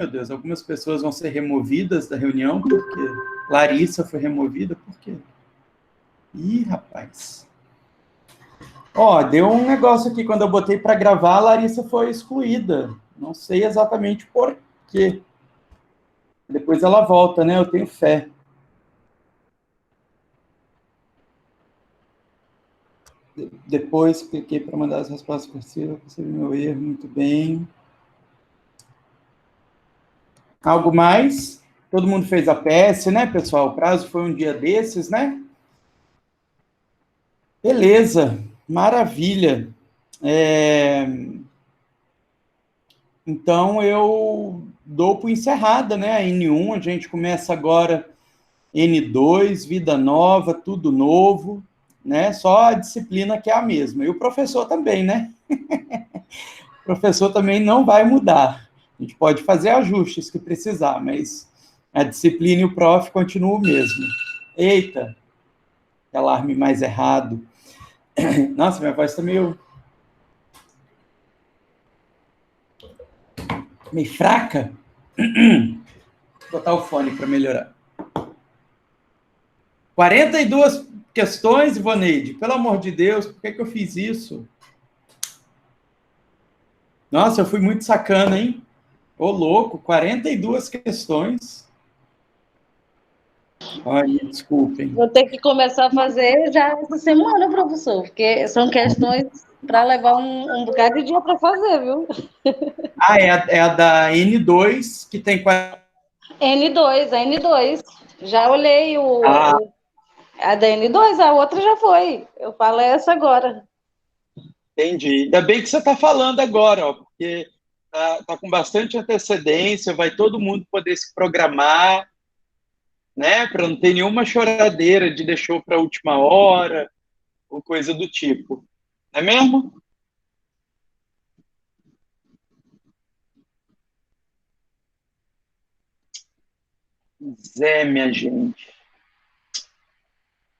Meu Deus, algumas pessoas vão ser removidas da reunião, porque Larissa foi removida, por quê? Ih, rapaz. Ó, deu um negócio aqui, quando eu botei para gravar, a Larissa foi excluída. Não sei exatamente por quê. Depois ela volta, né? Eu tenho fé. Depois cliquei para mandar as respostas por cima, percebi meu erro, muito bem. Algo mais? Todo mundo fez a PS, né, pessoal? O prazo foi um dia desses, né? Beleza, maravilha. Então, eu dou por encerrada, né? A N1, a gente começa agora N2, vida nova, tudo novo, né? Só a disciplina que é a mesma. E o professor também, né? O professor também não vai mudar. A gente pode fazer ajustes que precisar, mas a disciplina e o prof continuam o mesmo. Eita, alarme mais errado. Nossa, minha voz está meio fraca. Vou botar o fone para melhorar. 42 questões, Ivoneide. Pelo amor de Deus, por que eu fiz isso? Nossa, eu fui muito sacana, hein? Ô, louco, 42 questões. Ai, desculpem. Vou ter que começar a fazer já essa semana, professor, porque são questões para levar um bocado de dia para fazer, viu? Ah, é a da N2, que tem... N2, a N2. Já olhei a da N2, a outra já foi. Eu falo essa agora. Entendi. Ainda bem que você está falando agora, ó, porque tá com bastante antecedência, vai todo mundo poder se programar, né, para não ter nenhuma choradeira de deixou para a última hora, ou coisa do tipo. Não é mesmo? Zé, minha gente.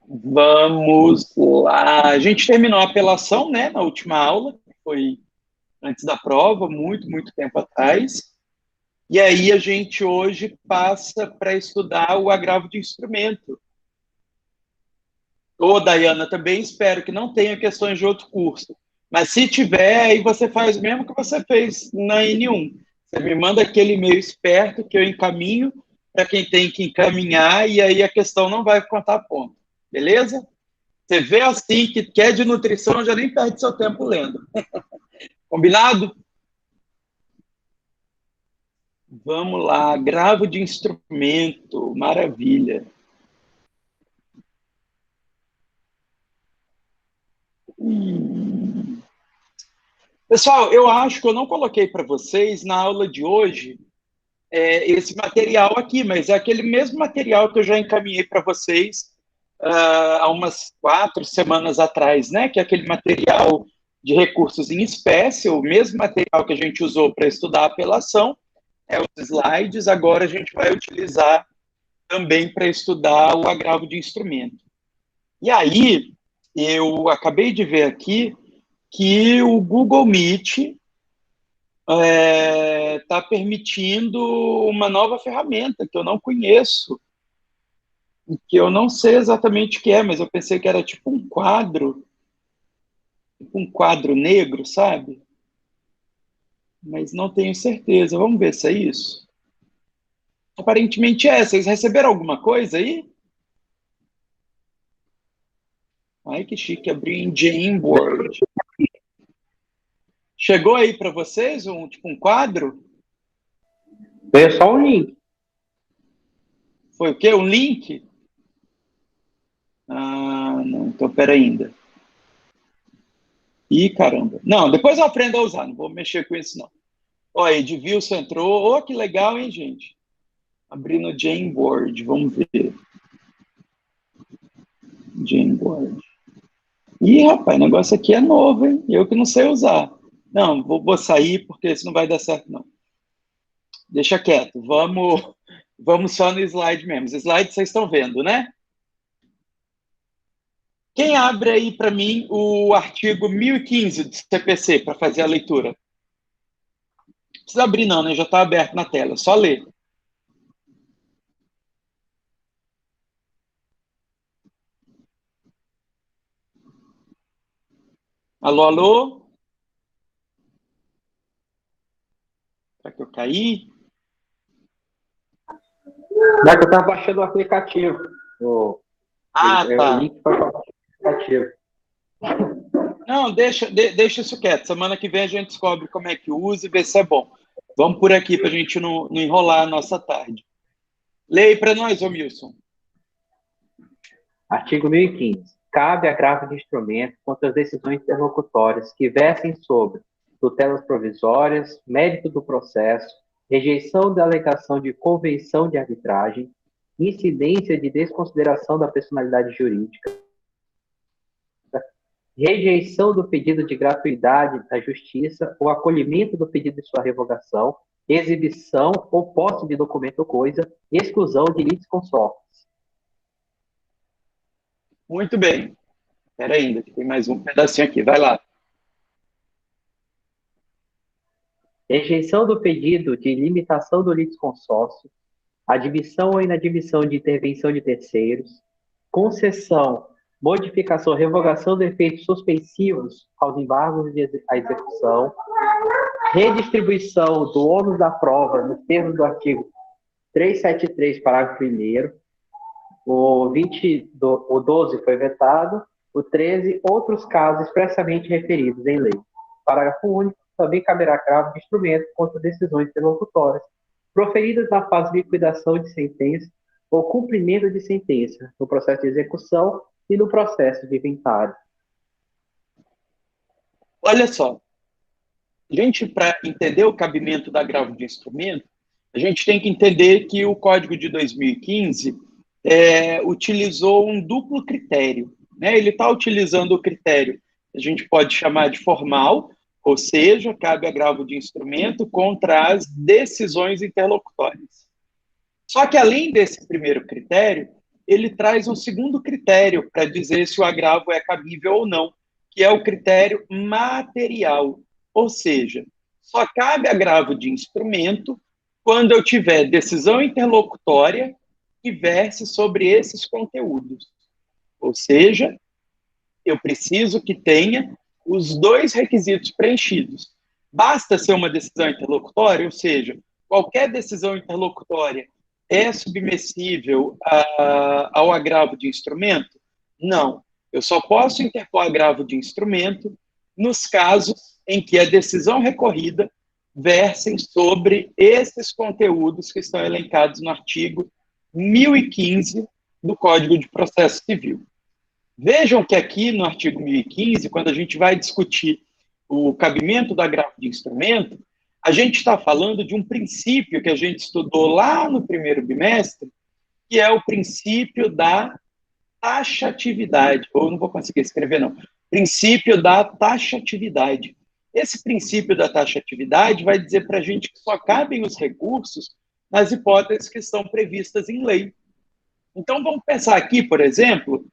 Vamos lá. A gente terminou a apelação, né, na última aula, que foi antes da prova, muito, muito tempo atrás. E aí a gente hoje passa para estudar o agravo de instrumento. Ô, Dayana, também espero que não tenha questões de outro curso. Mas se tiver, aí você faz o mesmo que você fez na N1. Você me manda aquele e-mail esperto que eu encaminho para quem tem que encaminhar e aí a questão não vai contar ponto. Beleza? Você vê assim que quer de nutrição, já nem perde seu tempo lendo. Combinado? Vamos lá, agravo de instrumento, maravilha. Pessoal, eu acho que eu não coloquei para vocês na aula de hoje esse material aqui, mas é aquele mesmo material que eu já encaminhei para vocês há umas 4 semanas atrás, né? Que é aquele material de recursos em espécie, o mesmo material que a gente usou para estudar a apelação, os slides, agora a gente vai utilizar também para estudar o agravo de instrumento. E aí, eu acabei de ver aqui que o Google Meet está permitindo uma nova ferramenta que eu não conheço, que eu não sei exatamente o que é, mas eu pensei que era tipo um quadro negro, sabe? Mas não tenho certeza. Vamos ver se é isso. Aparentemente é. Vocês receberam alguma coisa aí? Ai, que chique, abri em Jamboard. Chegou aí para vocês tipo um quadro? Veio só um link. Foi o quê? Um link? Ah, não. Então, pera ainda. Ih, caramba. Não, depois eu aprendo a usar. Não vou mexer com isso, não. Ó, Edvilson entrou. Oh, que legal, hein, gente? Abrindo o Jamboard. Vamos ver. Jamboard. Ih, rapaz, o negócio aqui é novo, hein? Eu que não sei usar. Não, vou sair porque isso não vai dar certo, não. Deixa quieto. Vamos só no slide mesmo. Os slides vocês estão vendo, né? Quem abre aí para mim o artigo 1015 do CPC para fazer a leitura? precisa abrir não, né? Já está aberto na tela, só ler. Alô, alô? Será que eu caí? Não, que eu estava baixando o aplicativo. O Tá. link para o aplicativo. Não, deixa isso quieto. Semana que vem a gente descobre como é que usa e vê se é bom. Vamos por aqui para a gente não enrolar a nossa tarde. Leia para nós, ô Milson. Artigo 1015. Cabe agravo de instrumento contra as decisões interlocutórias que versem sobre tutelas provisórias, mérito do processo, rejeição da alegação de convenção de arbitragem, incidência de desconsideração da personalidade jurídica, rejeição do pedido de gratuidade da justiça ou acolhimento do pedido de sua revogação, exibição ou posse de documento ou coisa, exclusão de litisconsortes. Muito bem. Espera ainda, que tem mais um pedacinho aqui. Vai lá. Rejeição do pedido de limitação do litisconsórcio, admissão ou inadmissão de intervenção de terceiros, concessão, modificação, revogação de efeitos suspensivos aos embargos de execução, redistribuição do ônus da prova nos termos do artigo 373, parágrafo 1º, o 12 foi vetado, o 13, outros casos expressamente referidos em lei. Parágrafo único, também caberá agravo de instrumento contra decisões interlocutórias proferidas na fase de liquidação de sentença ou cumprimento de sentença, no processo de execução e no processo de inventário. Olha só, gente, para entender o cabimento da agravo de instrumento, a gente tem que entender que o Código de 2015 utilizou um duplo critério, né? Ele está utilizando o critério que a gente pode chamar de formal, ou seja, cabe agravo de instrumento contra as decisões interlocutórias. Só que, além desse primeiro critério, ele traz um segundo critério para dizer se o agravo é cabível ou não, que é o critério material. Ou seja, só cabe agravo de instrumento quando eu tiver decisão interlocutória que verse sobre esses conteúdos. Ou seja, eu preciso que tenha os dois requisitos preenchidos. Basta ser uma decisão interlocutória, ou seja, qualquer decisão interlocutória é submissível ao agravo de instrumento? Não. Eu só posso interpor agravo de instrumento nos casos em que a decisão recorrida versem sobre esses conteúdos que estão elencados no artigo 1015 do Código de Processo Civil. Vejam que aqui no artigo 1015, quando a gente vai discutir o cabimento do agravo de instrumento, a gente está falando de um princípio que a gente estudou lá no primeiro bimestre, que é o princípio da taxatividade, ou não vou conseguir escrever, não. Princípio da taxatividade. Esse princípio da taxatividade vai dizer para a gente que só cabem os recursos nas hipóteses que estão previstas em lei. Então, vamos pensar aqui, por exemplo,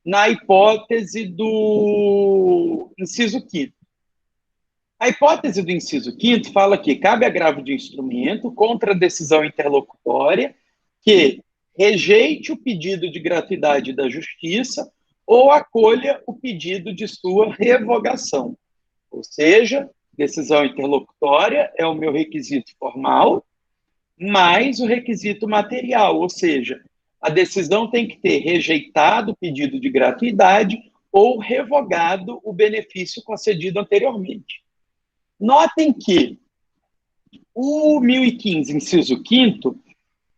na hipótese do inciso 5º. A hipótese do inciso 5º fala que cabe agravo de instrumento contra a decisão interlocutória que rejeite o pedido de gratuidade da justiça ou acolha o pedido de sua revogação. Ou seja, decisão interlocutória é o meu requisito formal, mais o requisito material, ou seja, a decisão tem que ter rejeitado o pedido de gratuidade ou revogado o benefício concedido anteriormente. Notem que o 1015, inciso 5º,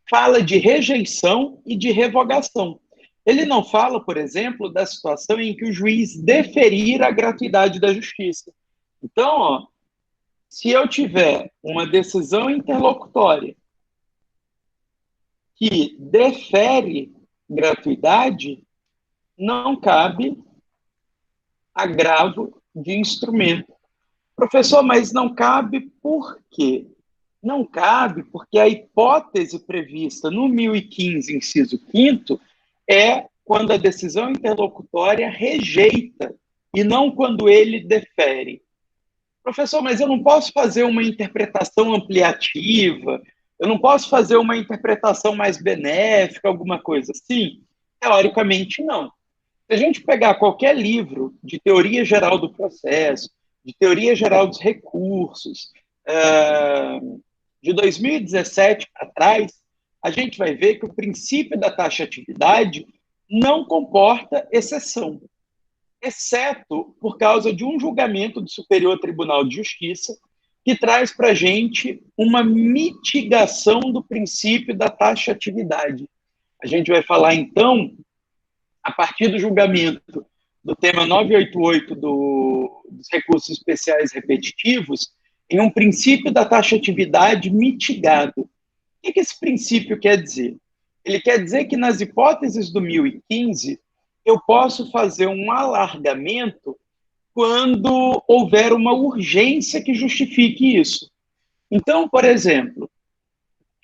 fala de rejeição e de revogação. Ele não fala, por exemplo, da situação em que o juiz deferir a gratuidade da justiça. Então, se eu tiver uma decisão interlocutória que defere gratuidade, não cabe agravo de instrumento. Professor, mas não cabe por quê? Não cabe porque a hipótese prevista no 1015, inciso 5º, é quando a decisão interlocutória rejeita e não quando ele defere. Professor, mas eu não posso fazer uma interpretação ampliativa, eu não posso fazer uma interpretação mais benéfica, alguma coisa assim? Teoricamente, não. Se a gente pegar qualquer livro de teoria geral do processo, de teoria geral dos recursos, de 2017 para trás, a gente vai ver que o princípio da taxatividade não comporta exceção, exceto por causa de um julgamento do Superior Tribunal de Justiça que traz para a gente uma mitigação do princípio da taxatividade. A gente vai falar, então, a partir do julgamento do tema 988 dos recursos especiais repetitivos, em um princípio da taxatividade mitigado. O que esse princípio quer dizer? Ele quer dizer que nas hipóteses do 1015, eu posso fazer um alargamento quando houver uma urgência que justifique isso. Então, por exemplo,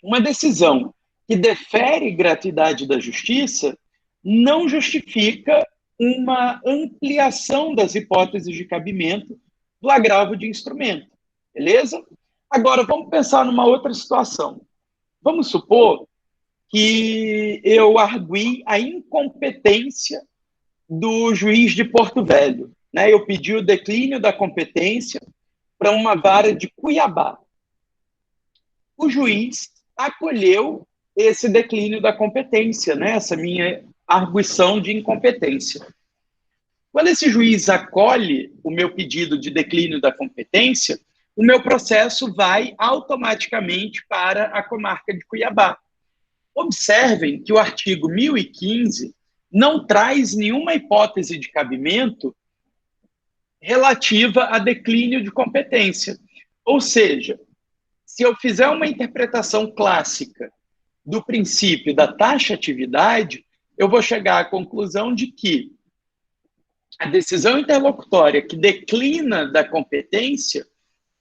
uma decisão que defere gratuidade da justiça não justifica uma ampliação das hipóteses de cabimento do agravo de instrumento, beleza? Agora, vamos pensar numa outra situação. Vamos supor que eu arguí a incompetência do juiz de Porto Velho, né? Eu pedi o declínio da competência para uma vara de Cuiabá. O juiz acolheu esse declínio da competência, né? Essa minha arguição de incompetência. Quando esse juiz acolhe o meu pedido de declínio da competência, o meu processo vai automaticamente para a comarca de Cuiabá. Observem que o artigo 1015 não traz nenhuma hipótese de cabimento relativa a declínio de competência. Ou seja, se eu fizer uma interpretação clássica do princípio da taxatividade, eu vou chegar à conclusão de que a decisão interlocutória que declina da competência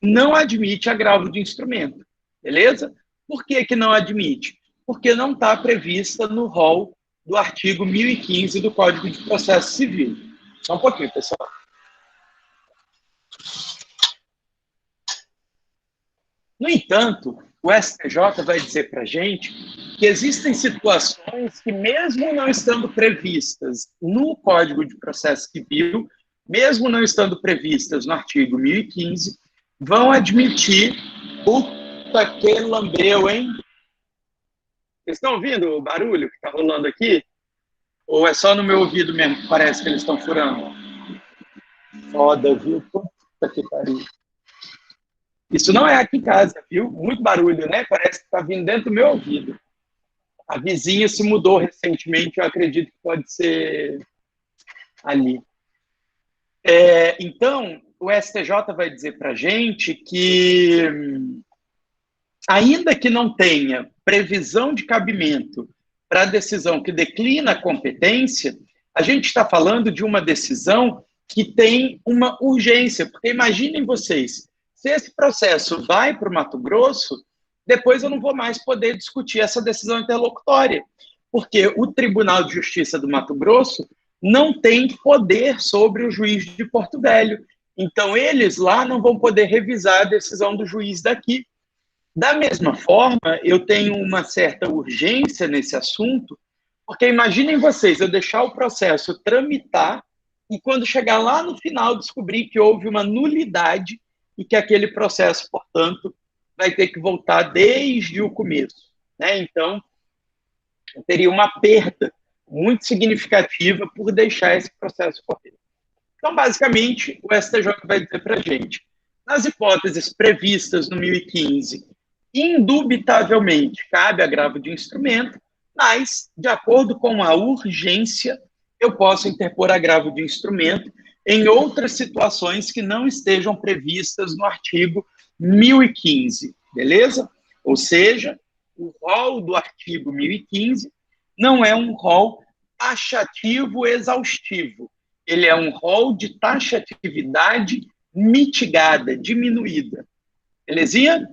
não admite agravo de instrumento, beleza? Por que que não admite? Porque não está prevista no rol do artigo 1015 do Código de Processo Civil. Só um pouquinho, pessoal. No entanto, o STJ vai dizer para a gente que existem situações que, mesmo não estando previstas no Código de Processo Civil, mesmo não estando previstas no artigo 1015, vão admitir puta que lambeu, hein? Vocês estão ouvindo o barulho que está rolando aqui? Ou é só no meu ouvido mesmo que parece que eles estão furando? Foda, viu? Puta que pariu. Isso não é aqui em casa, viu? Muito barulho, né? Parece que está vindo dentro do meu ouvido. A vizinha se mudou recentemente, eu acredito que pode ser ali. Então, o STJ vai dizer para a gente que, ainda que não tenha previsão de cabimento para a decisão que declina a competência, a gente está falando de uma decisão que tem uma urgência, porque imaginem vocês, se esse processo vai para o Mato Grosso, depois eu não vou mais poder discutir essa decisão interlocutória, porque o Tribunal de Justiça do Mato Grosso não tem poder sobre o juiz de Porto Velho. Então, eles lá não vão poder revisar a decisão do juiz daqui. Da mesma forma, eu tenho uma certa urgência nesse assunto, porque imaginem vocês, eu deixar o processo tramitar e quando chegar lá no final descobrir que houve uma nulidade e que aquele processo, portanto, vai ter que voltar desde o começo, né? Então, teria uma perda muito significativa por deixar esse processo correr. Então, basicamente, o STJ vai dizer para a gente, nas hipóteses previstas no 1015, indubitavelmente cabe agravo de instrumento, mas, de acordo com a urgência, eu posso interpor agravo de instrumento em outras situações que não estejam previstas no artigo 1015, beleza? Ou seja, o rol do artigo 1015 não é um rol taxativo exaustivo, ele é um rol de taxatividade mitigada, diminuída. Belezinha?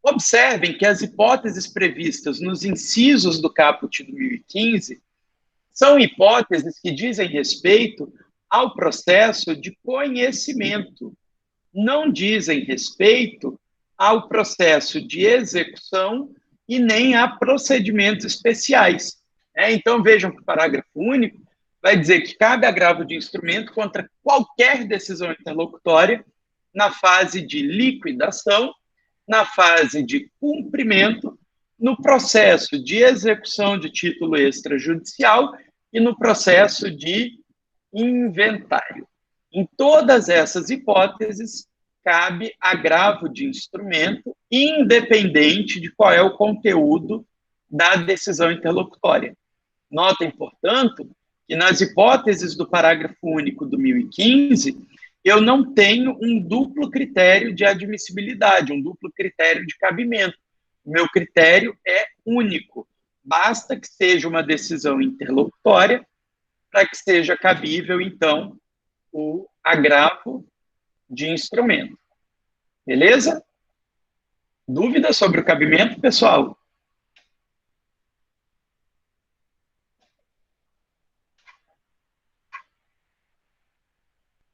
Observem que as hipóteses previstas nos incisos do caput do 1015 são hipóteses que dizem respeito ao processo de conhecimento. não dizem respeito ao processo de execução e nem a procedimentos especiais. Então, vejam que o parágrafo único vai dizer que cabe agravo de instrumento contra qualquer decisão interlocutória na fase de liquidação, na fase de cumprimento, no processo de execução de título extrajudicial e no processo de inventário. Em todas essas hipóteses, cabe agravo de instrumento, independente de qual é o conteúdo da decisão interlocutória. Notem, portanto, que nas hipóteses do parágrafo único do 1015, eu não tenho um duplo critério de admissibilidade, um duplo critério de cabimento. O meu critério é único. Basta que seja uma decisão interlocutória para que seja cabível, então, o agravo de instrumento. Beleza? Dúvidas sobre o cabimento, pessoal?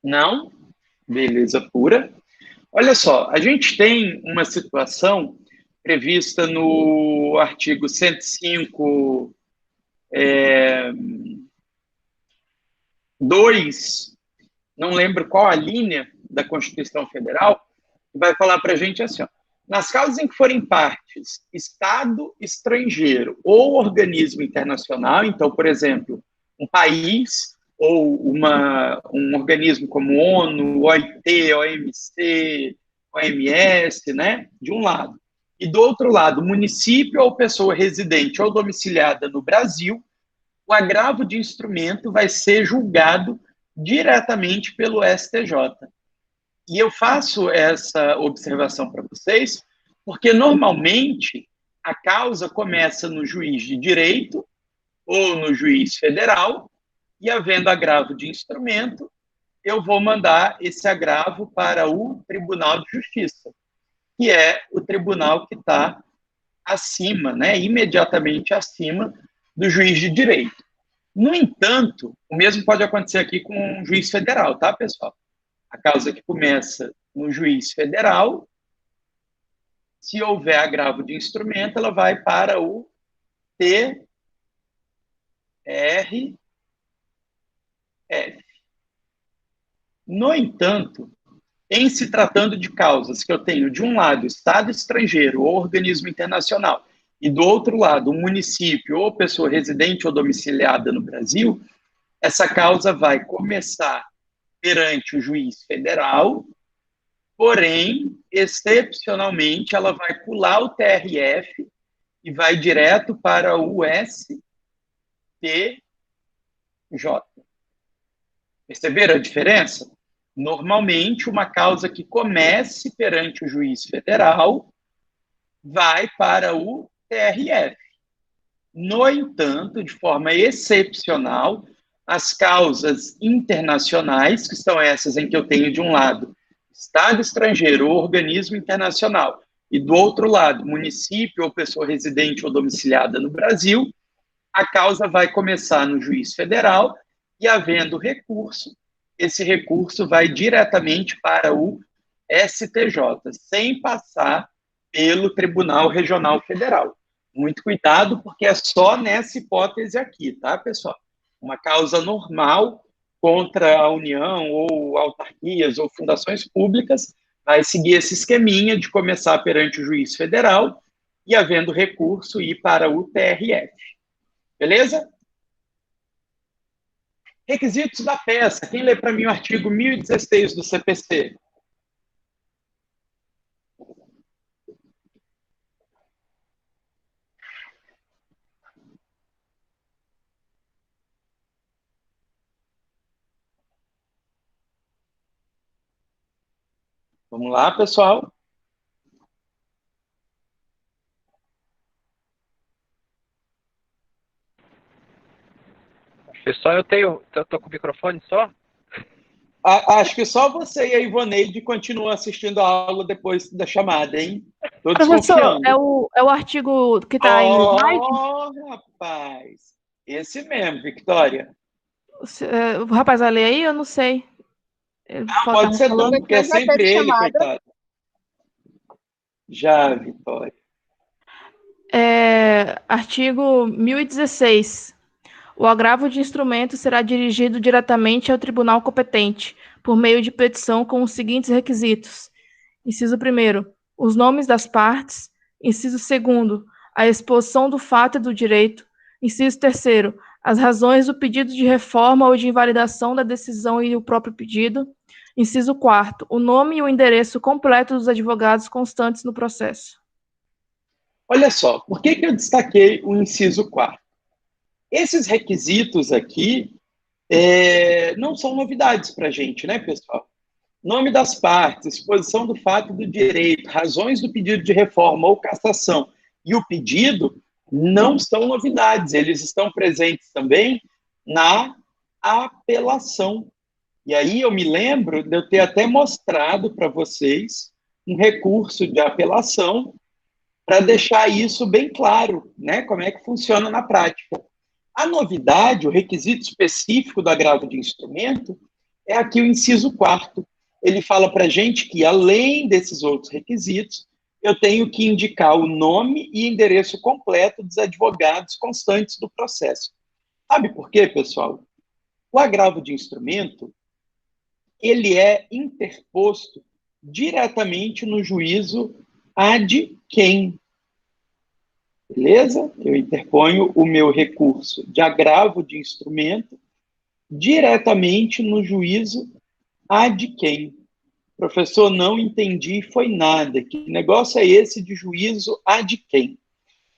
Não? Beleza pura. Olha só, a gente tem uma situação prevista no artigo 105, 2, não lembro qual a linha da Constituição Federal, que vai falar para a gente assim, ó, nas causas em que forem partes Estado estrangeiro ou organismo internacional, então, por exemplo, um país ou um organismo como ONU, OIT, OMC, OMS, né, de um lado, e do outro lado, município ou pessoa residente ou domiciliada no Brasil, o agravo de instrumento vai ser julgado diretamente pelo STJ. E eu faço essa observação para vocês, porque normalmente a causa começa no juiz de direito ou no juiz federal, e havendo agravo de instrumento, eu vou mandar esse agravo para o Tribunal de Justiça, que é o tribunal que está acima, né, imediatamente acima do juiz de direito. No entanto, o mesmo pode acontecer aqui com o juiz federal, tá, pessoal? A causa que começa no juiz federal, se houver agravo de instrumento, ela vai para o TRF. No entanto, em se tratando de causas que eu tenho, de um lado, Estado estrangeiro ou organismo internacional, e do outro lado, um município ou pessoa residente ou domiciliada no Brasil, essa causa vai começar perante o juiz federal, porém, excepcionalmente, ela vai pular o TRF e vai direto para o STJ. Perceberam a diferença? Normalmente, uma causa que comece perante o juiz federal vai para o TRF. No entanto, de forma excepcional, as causas internacionais, que são essas em que eu tenho de um lado Estado estrangeiro ou organismo internacional, e do outro lado município ou pessoa residente ou domiciliada no Brasil, a causa vai começar no juiz federal e, havendo recurso, esse recurso vai diretamente para o STJ, sem passar pelo Tribunal Regional Federal. Muito cuidado, porque é só nessa hipótese aqui, tá, pessoal? Uma causa normal contra a União ou autarquias ou fundações públicas vai seguir esse esqueminha de começar perante o juiz federal e, havendo recurso, ir para o TRF. Beleza? Requisitos da peça. Quem lê para mim o artigo 1016 do CPC? Vamos lá, pessoal. Pessoal, eu tô com o microfone só? Acho que só você e a Ivoneide continuam assistindo a aula depois da chamada, hein? Tô Professor, desconfiando. é o artigo que está em slide? Rapaz! Esse mesmo, Victória. O rapaz vai ler aí? Eu não sei. Pode ser falando. Tom, porque é já sempre teve ele, chamada? coitado. Já, Vitória. Artigo 1016. O agravo de instrumento será dirigido diretamente ao tribunal competente, por meio de petição com os seguintes requisitos. Inciso 1º, os nomes das partes. Inciso 2º, a exposição do fato e do direito. Inciso 3º, as razões do pedido de reforma ou de invalidação da decisão e o próprio pedido. Inciso 4º, o nome e o endereço completo dos advogados constantes no processo. Olha só, por que eu destaquei o inciso 4º? Esses requisitos aqui não são novidades para a gente, né, pessoal? Nome das partes, exposição do fato e do direito, razões do pedido de reforma ou cassação e o pedido não são novidades, eles estão presentes também na apelação. E aí eu me lembro de eu ter até mostrado para vocês um recurso de apelação para deixar isso bem claro, né? Como é que funciona na prática. A novidade, o requisito específico do agravo de instrumento, é aqui o inciso 4º. Ele fala para a gente que, além desses outros requisitos, eu tenho que indicar o nome e endereço completo dos advogados constantes do processo. Sabe por quê, pessoal? O agravo de instrumento, ele é interposto diretamente no juízo ad quem. Beleza? Eu interponho o meu recurso de agravo de instrumento diretamente no juízo ad quem. Professor, não entendi, foi nada. Que negócio é esse de juízo ad quem?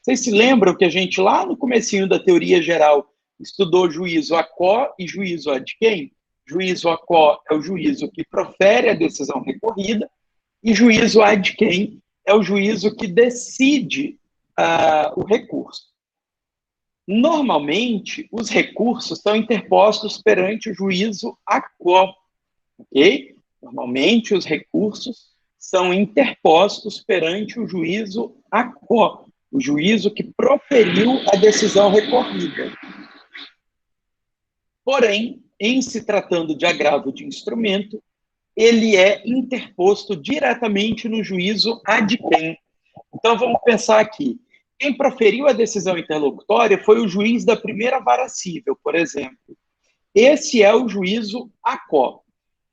Vocês se lembram que a gente lá no comecinho da teoria geral estudou juízo a quo e juízo ad quem? Juízo a quo é o juízo que profere a decisão recorrida e juízo ad quem é o juízo que decide o recurso. Normalmente, os recursos são interpostos perante o juízo a quo, ok? Normalmente, os recursos são interpostos perante o juízo a quo, o juízo que proferiu a decisão recorrida. Porém, em se tratando de agravo de instrumento, ele é interposto diretamente no juízo ad quem. Então, vamos pensar aqui. Quem proferiu a decisão interlocutória foi o juiz da primeira vara cível, por exemplo. Esse é o juízo a quo.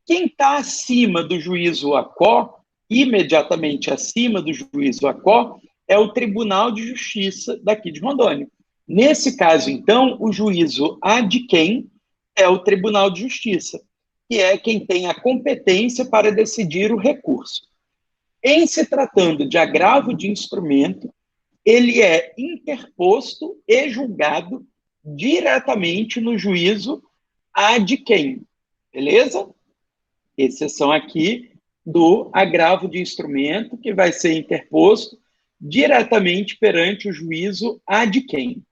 Quem está acima do juízo a quo, imediatamente acima do juízo a quo, é o Tribunal de Justiça daqui de Rondônia. Nesse caso, então, o juízo ad quem é o Tribunal de Justiça, que é quem tem a competência para decidir o recurso. Em se tratando de agravo de instrumento, ele é interposto e julgado diretamente no juízo ad quem. Beleza? Exceção aqui do agravo de instrumento, que vai ser interposto diretamente perante o juízo ad quem.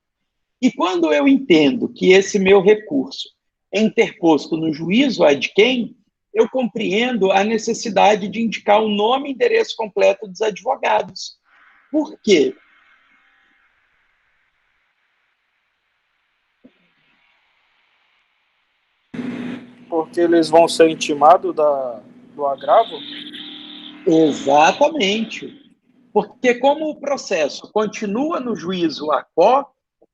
E quando eu entendo que esse meu recurso é interposto no juízo ad quem, eu compreendo a necessidade de indicar o nome e endereço completo dos advogados. Por quê? Porque eles vão ser intimados do agravo? Exatamente. Porque como o processo continua no juízo a quo,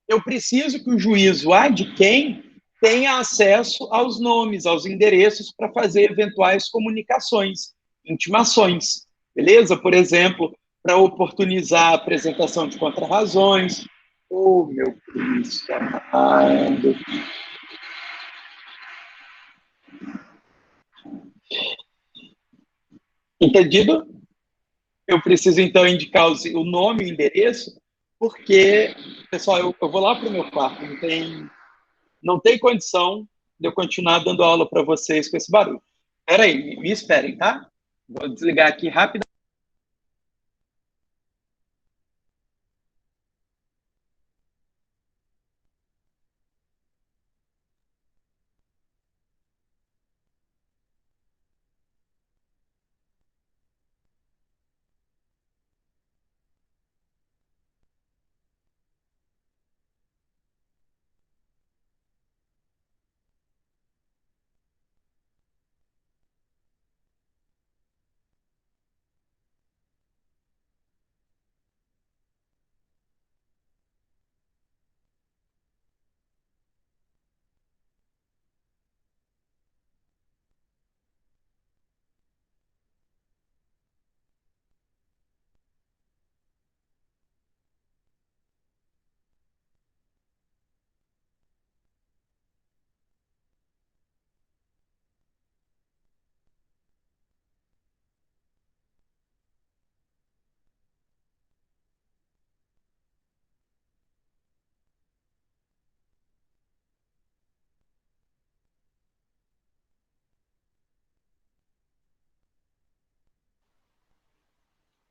eu preciso que o juízo ad quem tenha acesso aos nomes, aos endereços para fazer eventuais comunicações, intimações, beleza? Por exemplo, para oportunizar a apresentação de contrarrazões. Oh, meu Cristo amado. Entendido? Eu preciso, então, indicar o nome e o endereço, porque, pessoal, eu vou lá para o meu quarto, não tem condição de eu continuar dando aula para vocês com esse barulho. Espera aí, me esperem, tá? Vou desligar aqui rápido.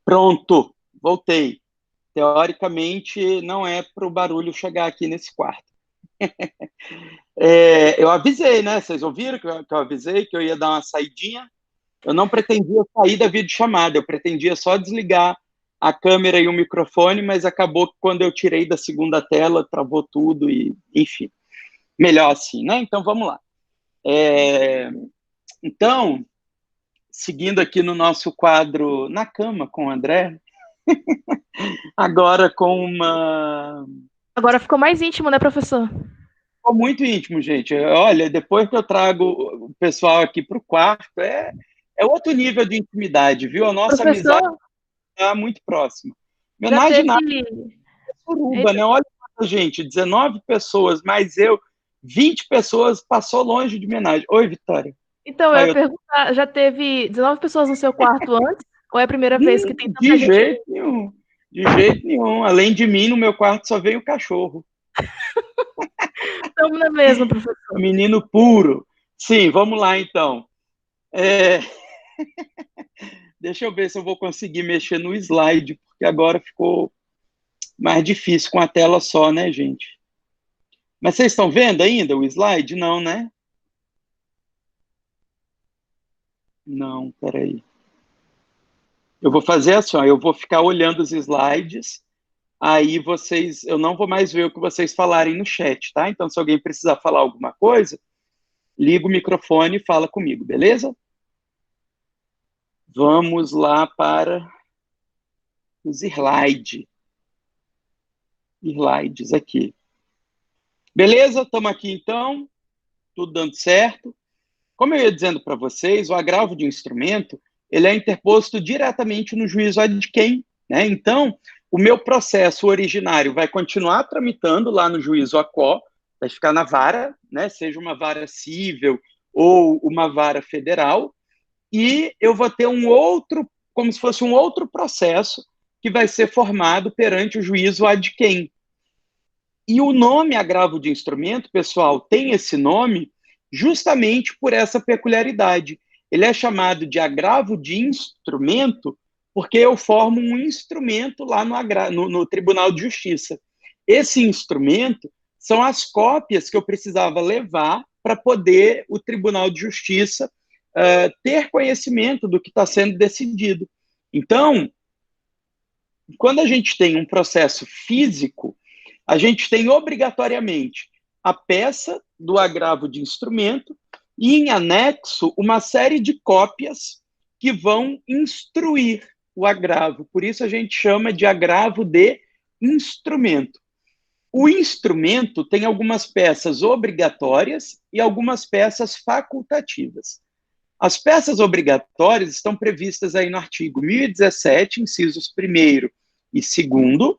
Pronto, voltei. Teoricamente, não é para o barulho chegar aqui nesse quarto. Eu avisei, né? Vocês ouviram que eu avisei que eu ia dar uma saidinha? Eu não pretendia sair da videochamada, eu pretendia só desligar a câmera e o microfone, mas acabou que quando eu tirei da segunda tela, travou tudo e, enfim, melhor assim, né? Então, vamos lá. Então, seguindo aqui no nosso quadro Na Cama com o André, agora com uma... Agora ficou mais íntimo, né, professor? Ficou muito íntimo, gente. Olha, depois que eu trago o pessoal aqui para o quarto, é outro nível de intimidade, viu? A nossa Professor, amizade está muito próxima. já Homenagem teve... é suruba, né? Olha, gente, 19 pessoas, mais eu, 20 pessoas, passou longe de homenagem. Oi, Vitória. Então, eu ia perguntar, já teve 19 pessoas no seu quarto antes? Ou é a primeira vez que tem tanta gente? Jeito nenhum. De jeito nenhum. Além de mim, no meu quarto só veio o cachorro. Estamos na mesma, professor. Menino puro. Sim, vamos lá, então. Deixa eu ver se eu vou conseguir mexer no slide, porque agora ficou mais difícil com a tela só, né, gente? Mas vocês estão vendo ainda o slide? Não, né? Não, peraí. Eu vou fazer assim, ó, eu vou ficar olhando os slides, aí eu não vou mais ver o que vocês falarem no chat, tá? Então, se alguém precisar falar alguma coisa, liga o microfone e fala comigo, beleza? Vamos lá para os slides aqui. Beleza? Estamos aqui, então. Tudo dando certo. Como eu ia dizendo para vocês, o agravo de instrumento, ele é interposto diretamente no juízo ad quem, né? Então, o meu processo originário vai continuar tramitando lá no juízo ACO, vai ficar na vara, né? Seja uma vara cível ou uma vara federal, e eu vou ter um outro, como se fosse um outro processo que vai ser formado perante o juízo ad quem. E o nome agravo de instrumento, pessoal, tem esse nome justamente por essa peculiaridade. Ele é chamado de agravo de instrumento porque eu formo um instrumento lá no Tribunal de Justiça. Esse instrumento são as cópias que eu precisava levar para poder o Tribunal de Justiça ter conhecimento do que está sendo decidido. Então, quando a gente tem um processo físico, a gente tem obrigatoriamente a peça do agravo de instrumento e, em anexo, uma série de cópias que vão instruir o agravo. Por isso a gente chama de agravo de instrumento. O instrumento tem algumas peças obrigatórias e algumas peças facultativas. As peças obrigatórias estão previstas aí no artigo 1017, incisos 1º e 2º,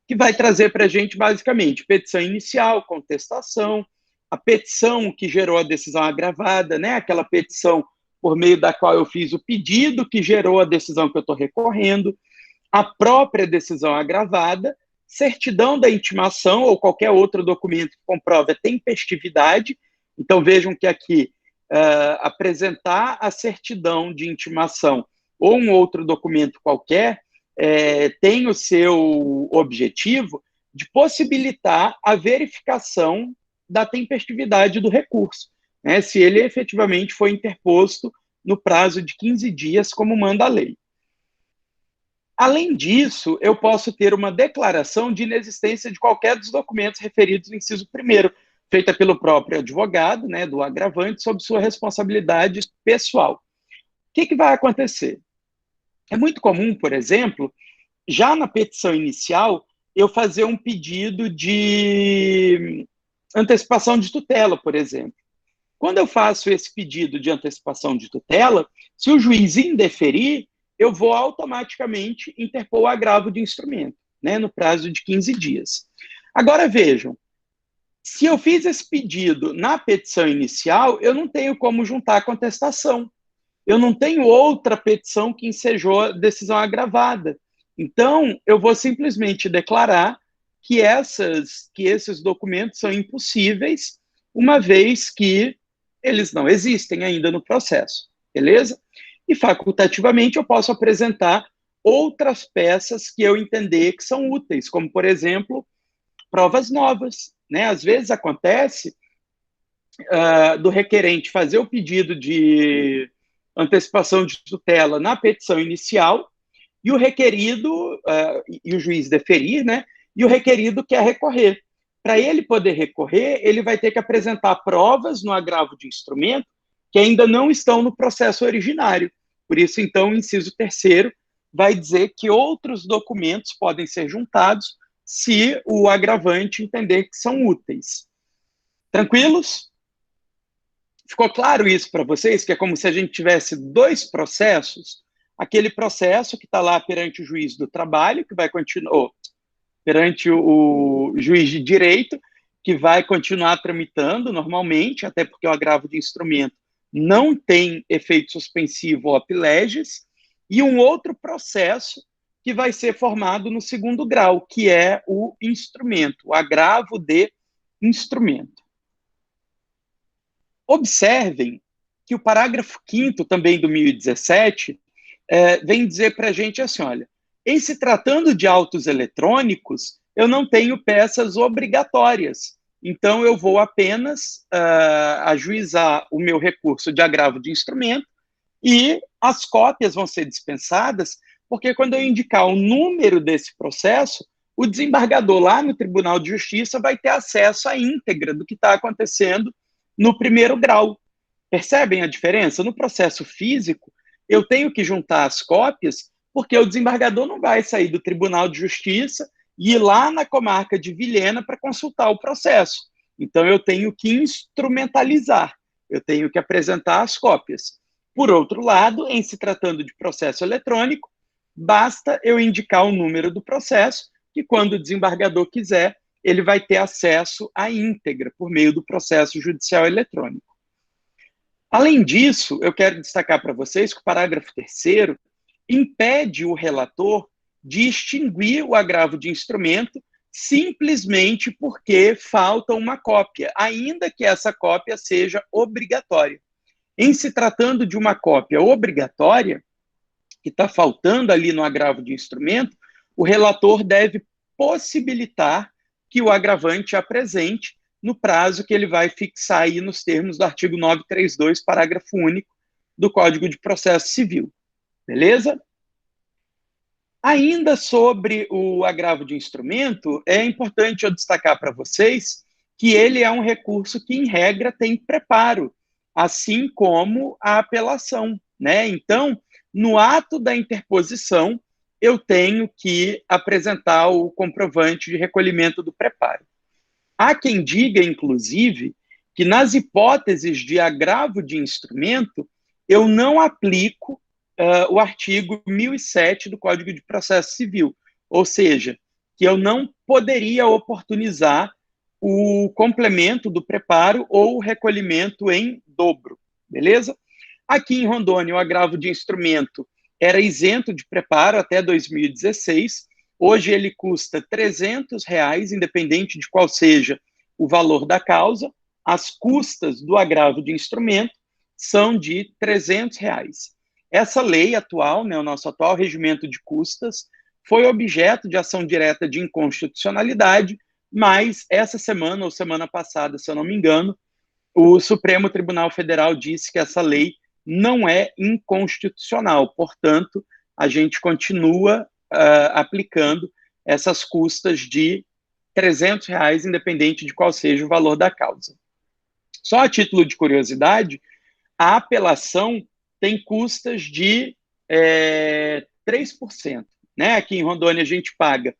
que vai trazer para a gente, basicamente, petição inicial, contestação, a petição que gerou a decisão agravada, né? Aquela petição por meio da qual eu fiz o pedido que gerou a decisão que eu estou recorrendo, a própria decisão agravada, certidão da intimação ou qualquer outro documento que comprove a tempestividade. Então, vejam que aqui, apresentar a certidão de intimação ou um outro documento qualquer tem o seu objetivo de possibilitar a verificação da tempestividade do recurso, né, se ele efetivamente foi interposto no prazo de 15 dias, como manda a lei. Além disso, eu posso ter uma declaração de inexistência de qualquer dos documentos referidos no inciso 1º, feita pelo próprio advogado, né, do agravante, sob sua responsabilidade pessoal. O que vai acontecer? É muito comum, por exemplo, já na petição inicial, eu fazer um pedido de antecipação de tutela, por exemplo. Quando eu faço esse pedido de antecipação de tutela, se o juiz indeferir, eu vou automaticamente interpor o agravo de instrumento, né, no prazo de 15 dias. Agora, vejam, se eu fiz esse pedido na petição inicial, eu não tenho como juntar a contestação. Eu não tenho outra petição que ensejou a decisão agravada. Então, eu vou simplesmente declarar que esses documentos são impossíveis, uma vez que eles não existem ainda no processo, beleza? E facultativamente eu posso apresentar outras peças que eu entender que são úteis, como, por exemplo, provas novas, né? Às vezes acontece do requerente fazer o pedido de antecipação de tutela na petição inicial e o requerido, e o juiz deferir, né? E o requerido quer recorrer. Para ele poder recorrer, ele vai ter que apresentar provas no agravo de instrumento que ainda não estão no processo originário. Por isso, então, o inciso 3º vai dizer que outros documentos podem ser juntados se o agravante entender que são úteis. Tranquilos? Ficou claro isso para vocês? Que é como se a gente tivesse dois processos, aquele processo que está lá perante o juiz do trabalho, que vai continuar, perante o juiz de direito, que vai continuar tramitando normalmente, até porque o agravo de instrumento não tem efeito suspensivo ou apileges, e um outro processo que vai ser formado no 2º grau, que é o instrumento, o agravo de instrumento. Observem que o parágrafo 5º também do 1017 vem dizer para a gente assim, olha, em se tratando de autos eletrônicos, eu não tenho peças obrigatórias, então eu vou apenas ajuizar o meu recurso de agravo de instrumento e as cópias vão ser dispensadas, porque quando eu indicar o número desse processo, o desembargador lá no Tribunal de Justiça vai ter acesso à íntegra do que está acontecendo no 1º grau. Percebem a diferença? No processo físico, eu tenho que juntar as cópias, porque o desembargador não vai sair do Tribunal de Justiça e ir lá na comarca de Vilhena para consultar o processo. Então, eu tenho que instrumentalizar, eu tenho que apresentar as cópias. Por outro lado, em se tratando de processo eletrônico, basta eu indicar o número do processo, que quando o desembargador quiser, ele vai ter acesso à íntegra por meio do processo judicial eletrônico. Além disso, eu quero destacar para vocês que o parágrafo 3º impede o relator de extinguir o agravo de instrumento simplesmente porque falta uma cópia, ainda que essa cópia seja obrigatória. Em se tratando de uma cópia obrigatória, que está faltando ali no agravo de instrumento, o relator deve possibilitar que o agravante apresente no prazo que ele vai fixar aí nos termos do artigo 932, parágrafo único do Código de Processo Civil. Beleza? Ainda sobre o agravo de instrumento, é importante eu destacar para vocês que ele é um recurso que, em regra, tem preparo, assim como a apelação, né? Então, no ato da interposição, eu tenho que apresentar o comprovante de recolhimento do preparo. Há quem diga, inclusive, que nas hipóteses de agravo de instrumento, eu não aplico o artigo 1007 do Código de Processo Civil, ou seja, que eu não poderia oportunizar o complemento do preparo ou o recolhimento em dobro, beleza? Aqui em Rondônia, o agravo de instrumento era isento de preparo até 2016, hoje ele custa R$300, independente de qual seja o valor da causa, as custas do agravo de instrumento são de R$300. Essa lei atual, né, o nosso atual regimento de custas, foi objeto de ação direta de inconstitucionalidade, mas essa semana, ou semana passada, se eu não me engano, o Supremo Tribunal Federal disse que essa lei não é inconstitucional, portanto, a gente continua aplicando essas custas de R$300, independente de qual seja o valor da causa. Só a título de curiosidade, a apelação tem custas de 3%. Né? Aqui em Rondônia a gente paga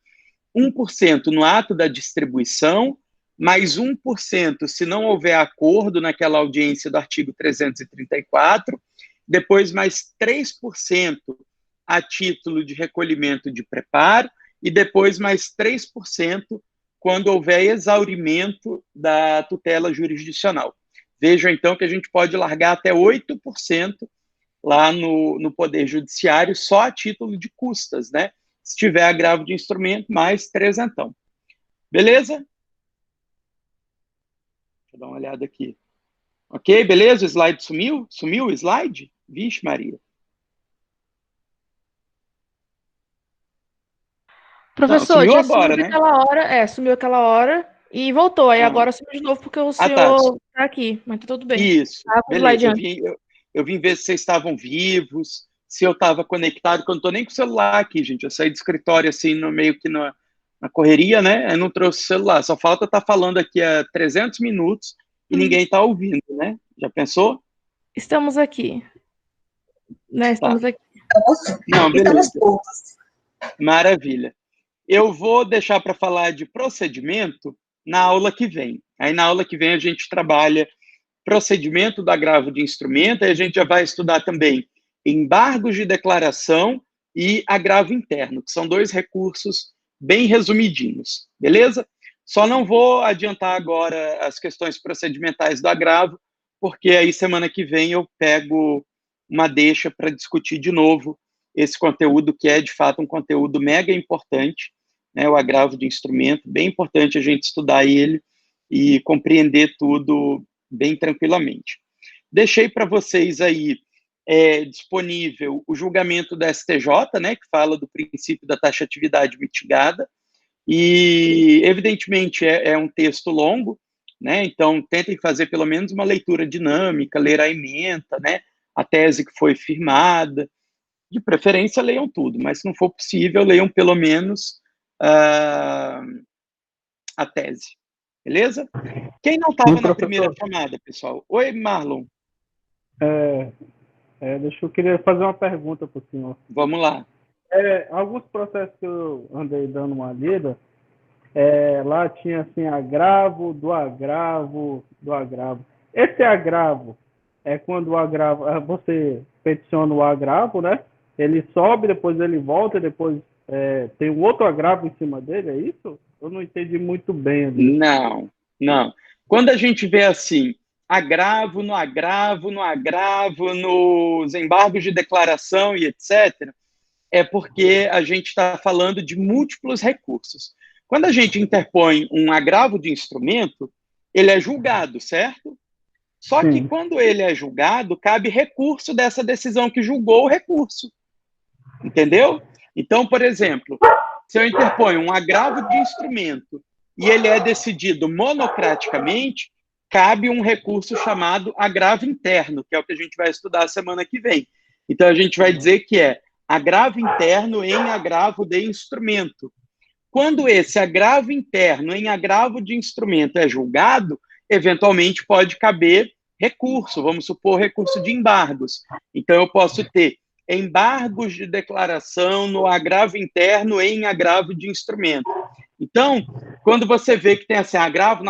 1% no ato da distribuição, mais 1% se não houver acordo naquela audiência do artigo 334, depois mais 3% a título de recolhimento de preparo, e depois mais 3% quando houver exaurimento da tutela jurisdicional. Vejam, então, que a gente pode largar até 8% lá no Poder Judiciário, só a título de custas, né? Se tiver agravo de instrumento, mais 300. Beleza? Deixa eu dar uma olhada aqui. Ok, beleza? O slide sumiu? Sumiu o slide? Vixe, Maria. Professor, sumiu já agora, sumiu né? sumiu aquela hora e voltou. Aí Ah, agora sumiu de novo porque o tá. senhor tá aqui, mas tá tudo bem. Isso, Tá, vamos lá beleza. adiante. Eu vim ver se vocês estavam vivos, se eu estava conectado, que eu não estou nem com o celular aqui, gente. Eu saí do escritório assim, no meio que na correria, né? Eu não trouxe o celular. Só falta estar falando aqui há 300 minutos e ninguém está ouvindo, né? Já pensou? Estamos aqui, né? Tá. Estamos aqui. Não, beleza. Maravilha. Eu vou deixar para falar de procedimento na aula que vem. Aí na aula que vem a gente trabalha procedimento do agravo de instrumento, aí a gente já vai estudar também embargos de declaração e agravo interno, que são 2 recursos bem resumidinhos, beleza? Só não vou adiantar agora as questões procedimentais do agravo, porque aí semana que vem eu pego uma deixa para discutir de novo esse conteúdo, que é de fato um conteúdo mega importante, né, o agravo de instrumento, bem importante a gente estudar ele e compreender tudo bem tranquilamente. Deixei para vocês aí disponível o julgamento da STJ, né, que fala do princípio da taxatividade mitigada, e evidentemente é um texto longo, né, então tentem fazer pelo menos uma leitura dinâmica, ler a ementa, né, a tese que foi firmada, de preferência leiam tudo, mas se não for possível, leiam pelo menos a tese, beleza? Quem não estava na primeira chamada, pessoal? Oi, Marlon. Eu queria fazer uma pergunta para o senhor. Vamos lá. Alguns processos que eu andei dando uma lida, lá tinha assim, agravo do agravo do agravo. Esse agravo é quando o agravo, você peticiona o agravo, né? Ele sobe, depois ele volta, depois tem um outro agravo em cima dele, é isso? Eu não entendi muito bem ali. Não. Quando a gente vê assim, agravo, no agravo, nos embargos de declaração e etc., é porque a gente está falando de múltiplos recursos. Quando a gente interpõe um agravo de instrumento, ele é julgado, certo? Só que quando ele é julgado, cabe recurso dessa decisão que julgou o recurso. Entendeu? Então, por exemplo, se eu interponho um agravo de instrumento e ele é decidido monocraticamente, cabe um recurso chamado agravo interno, que é o que a gente vai estudar semana que vem. Então, a gente vai dizer que é agravo interno em agravo de instrumento. Quando esse agravo interno em agravo de instrumento é julgado, eventualmente pode caber recurso, vamos supor, recurso de embargos. Então, eu posso ter embargos de declaração no agravo interno em agravo de instrumento. Então, quando você vê que tem assim, agravo,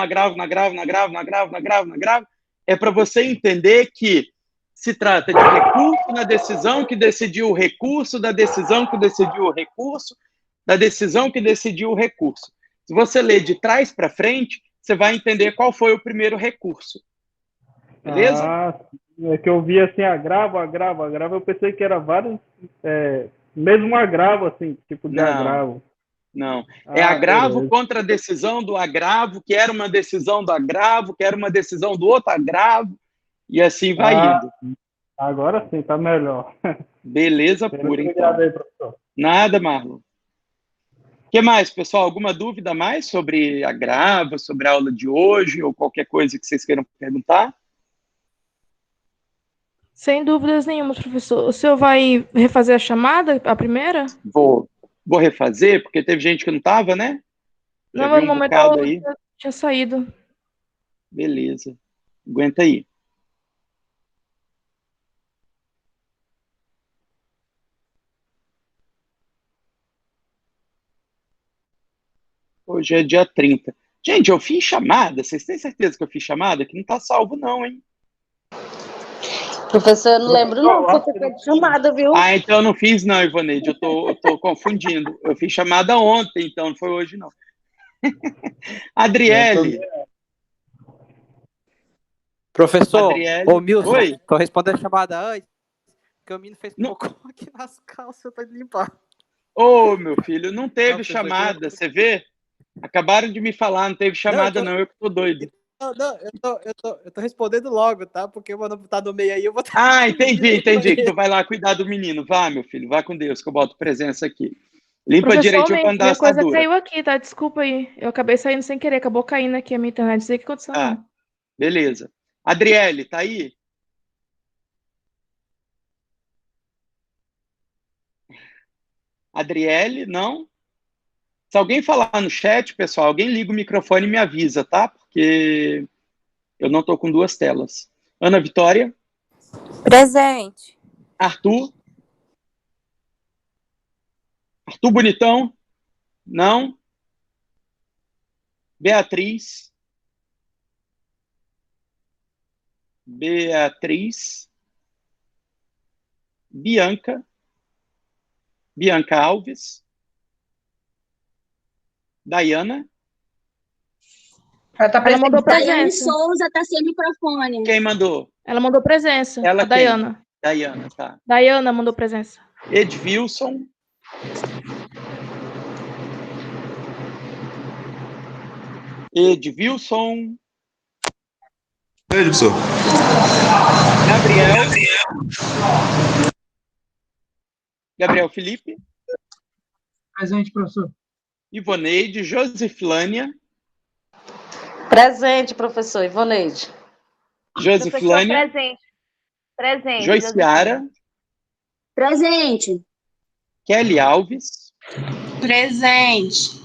é para você entender que se trata de recurso na decisão que decidiu o recurso, da decisão que decidiu o recurso, da decisão que decidiu o recurso. Se você ler de trás para frente, você vai entender qual foi o primeiro recurso. Beleza? É que eu vi assim, agravo, eu pensei que era vários, mesmo agravo, assim, tipo de agravo. Não. É agravo beleza. contra a decisão do agravo, que era uma decisão do agravo, que era uma decisão do outro agravo, e assim vai indo. Agora sim, tá melhor. Beleza pura, então. Obrigado aí, professor. Nada, Marlon. O que mais, pessoal? Alguma dúvida mais sobre agravo, sobre a aula de hoje, ou qualquer coisa que vocês queiram perguntar? Sem dúvidas nenhuma, professor. O senhor vai refazer a chamada, a primeira? Vou refazer, porque teve gente que não estava, né? Já no momento eu tinha saído. Beleza. Aguenta aí. Hoje é dia 30. Gente, eu fiz chamada. Vocês têm certeza que eu fiz chamada? Que não está salvo, não, hein? Professor, eu não lembro não, porque foi de chamada, viu? Então eu não fiz não, Ivoneide, eu tô confundindo. Eu fiz chamada ontem, então não foi hoje não. Adriele. Professor, Adriele. Ô Milson, Oi? tô respondendo a chamada antes, porque o menino fez cocô aqui nas calças pra limpar. Ô, meu filho, não teve chamada, você vê? Acabaram de me falar, não teve chamada não, eu que tô doido. Não, eu tô respondendo logo, tá? Porque o meu nome tá no meio aí, eu vou... Entendi. Então vai lá cuidar do menino. Vá, meu filho, vá com Deus, que eu boto presença aqui. Limpa Professor, direitinho pra não dar minha coisa assadura. caiu aqui, tá? Desculpa aí. Eu acabei saindo sem querer, acabou caindo aqui a minha internet. Não sei o que aconteceu, Tá, não. beleza. Adriele, tá aí? Adriele, não? Se alguém falar no chat, pessoal, alguém liga o microfone e me avisa, tá? Porque eu não tô com duas telas. Ana Vitória, Presente. Arthur, Arthur Bonitão, não? Beatriz, Bianca, Bianca Alves, Dayana, Ela tá Ela mandou presente. Daiane presença. Souza tá sem microfone. quem mandou? Ela mandou presença. Ela A quem? Dayana. Dayana, tá. Dayana mandou presença. Edvilson, Edvilson, Professor. Gabriel Felipe, Presente, professor. Ivoneide, Josiflânia, Presente, professor Ivoneide. Josiflânia, Presente. Presente. Joiciara, Presente. Kelly Alves, Presente.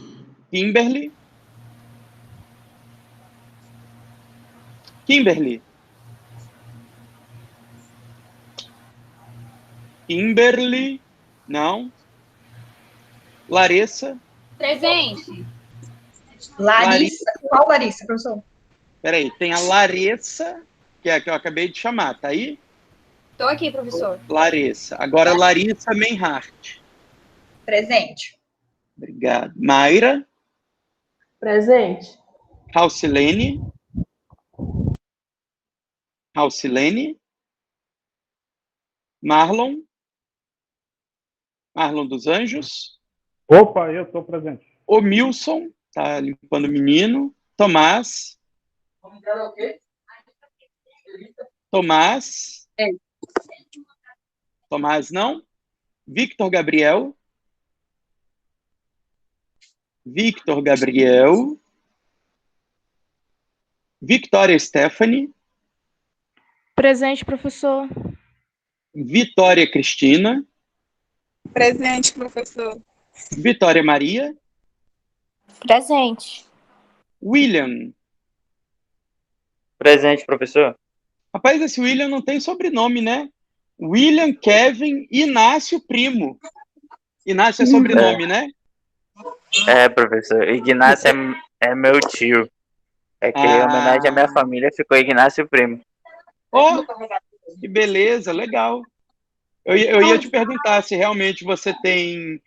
Kimberly, não. Larissa, Presente. Larissa. Qual Larissa, professor? peraí, tem a Larissa, que é a que eu acabei de chamar, tá aí? Tô aqui, professor. Larissa. Agora Larissa Menhart. Presente. Obrigado. Mayra, Presente. Raucilene, Marlon dos Anjos, Opa, eu estou presente. o Milson, tá limpando o menino, Tomás, É. Tomás não, Victor Gabriel, Victoria Stephanie, Presente, professor. Vitória Cristina, Presente, professor. Vitória Maria, Presente. William. Presente, professor. Rapaz, esse William não tem sobrenome, né? William Kevin Inácio Primo. Inácio é sobrenome, né? É, professor. Ignácio é meu tio. É que em homenagem à minha família ficou Ignácio Primo. Oh, que beleza, legal. Eu ia te perguntar se realmente você tem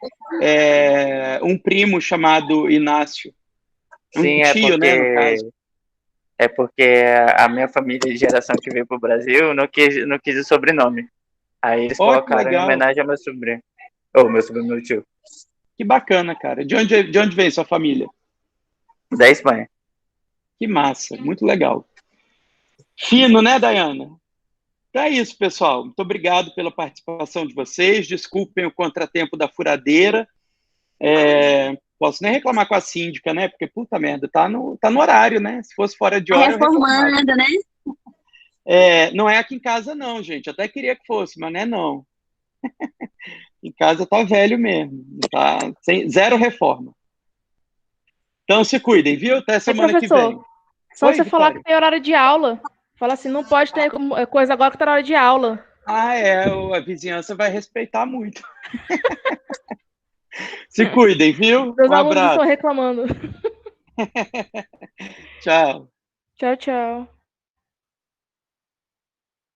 um primo chamado Inácio. Sim, tio, né, no caso. É porque a minha família de geração que veio pro Brasil não quis o sobrenome. Aí eles colocaram em homenagem ao meu sobrinho. Meu tio. Que bacana, cara. De onde vem sua família? Da Espanha. Que massa, muito legal. Fino, né, Dayana? Então é isso, pessoal. Muito obrigado pela participação de vocês. Desculpem o contratempo da furadeira. Posso nem reclamar com a síndica, né? Porque, puta merda, tá no horário, né? Se fosse fora de hora... Reformando, né? Não é aqui em casa, não, gente. Até queria que fosse, mas não é não. Em casa tá velho mesmo. Tá zero reforma. Então se cuidem, viu? Até semana que vem. Só você falar que tem horário de aula. Fala assim, não pode ter coisa agora que tá na hora de aula. A vizinhança vai respeitar muito. Se cuidem, viu? Meus Um alunos abraço. estão reclamando. Tchau. Tchau, tchau.